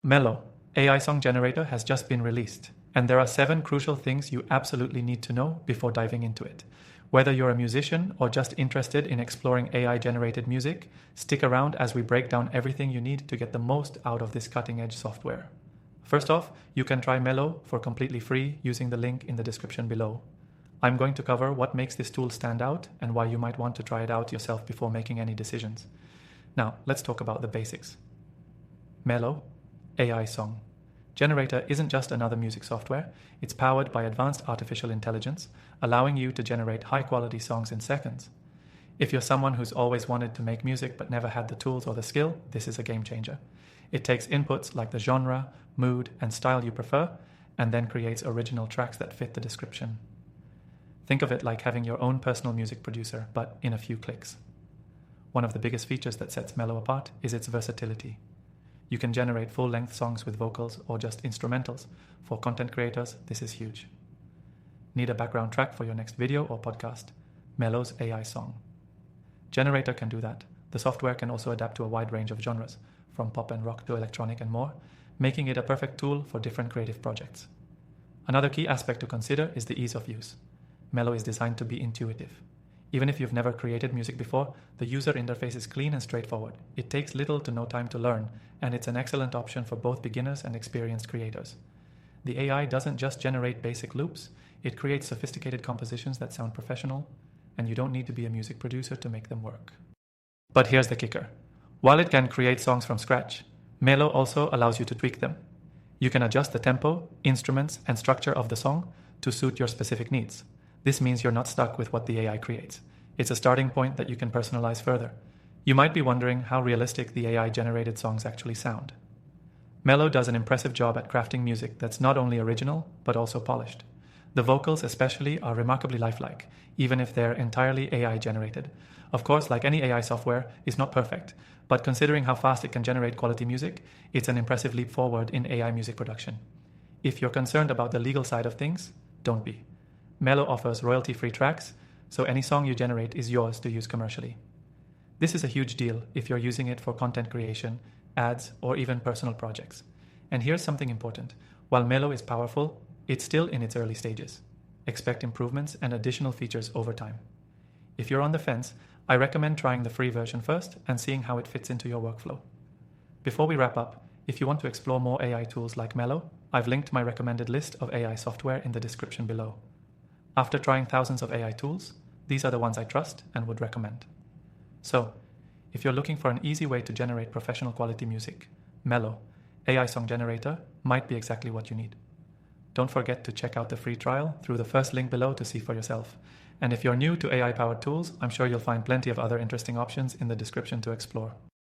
Melo, AI song generator, has just been released, and there are 7 crucial things you absolutely need to know before diving into it. Whether you're a musician or just interested in exploring AI-generated music, stick around as we break down everything you need to get the most out of this cutting-edge software. First off, you can try Melo for completely free using the link in the description below. I'm going to cover what makes this tool stand out and why you might want to try it out yourself before making any decisions. Now, let's talk about the basics. Melo, AI song generator, isn't just another music software. It's powered by advanced artificial intelligence, allowing you to generate high-quality songs in seconds. If you're someone who's always wanted to make music but never had the tools or the skill, this is a game changer. It takes inputs like the genre, mood, and style you prefer, and then creates original tracks that fit the description. Think of it like having your own personal music producer, but in a few clicks. One of the biggest features that sets Melo apart is its versatility. You can generate full-length songs with vocals or just instrumentals. For content creators, this is huge. Need a background track for your next video or podcast? Melo's AI song generator can do that. The software can also adapt to a wide range of genres, from pop and rock to electronic and more, making it a perfect tool for different creative projects. Another key aspect to consider is the ease of use. Melo is designed to be intuitive. Even if you've never created music before, the user interface is clean and straightforward. It takes little to no time to learn, and it's an excellent option for both beginners and experienced creators. The AI doesn't just generate basic loops, it creates sophisticated compositions that sound professional, and you don't need to be a music producer to make them work. But here's the kicker. While it can create songs from scratch, Melo also allows you to tweak them. You can adjust the tempo, instruments, and structure of the song to suit your specific needs. This means you're not stuck with what the AI creates. It's a starting point that you can personalize further. You might be wondering how realistic the AI-generated songs actually sound. Melo does an impressive job at crafting music that's not only original, but also polished. The vocals especially are remarkably lifelike, even if they're entirely AI-generated. Of course, like any AI software, it's not perfect, but considering how fast it can generate quality music, it's an impressive leap forward in AI music production. If you're concerned about the legal side of things, don't be. Melo offers royalty-free tracks, so any song you generate is yours to use commercially. This is a huge deal if you're using it for content creation, ads, or even personal projects. And here's something important. While Melo is powerful, it's still in its early stages. Expect improvements and additional features over time. If you're on the fence, I recommend trying the free version first and seeing how it fits into your workflow. Before we wrap up, if you want to explore more AI tools like Melo, I've linked my recommended list of AI software in the description below. After trying thousands of AI tools, these are the ones I trust and would recommend. So, if you're looking for an easy way to generate professional quality music, Melo, AI song generator, might be exactly what you need. Don't forget to check out the free trial through the first link below to see for yourself. And if you're new to AI-powered tools, I'm sure you'll find plenty of other interesting options in the description to explore.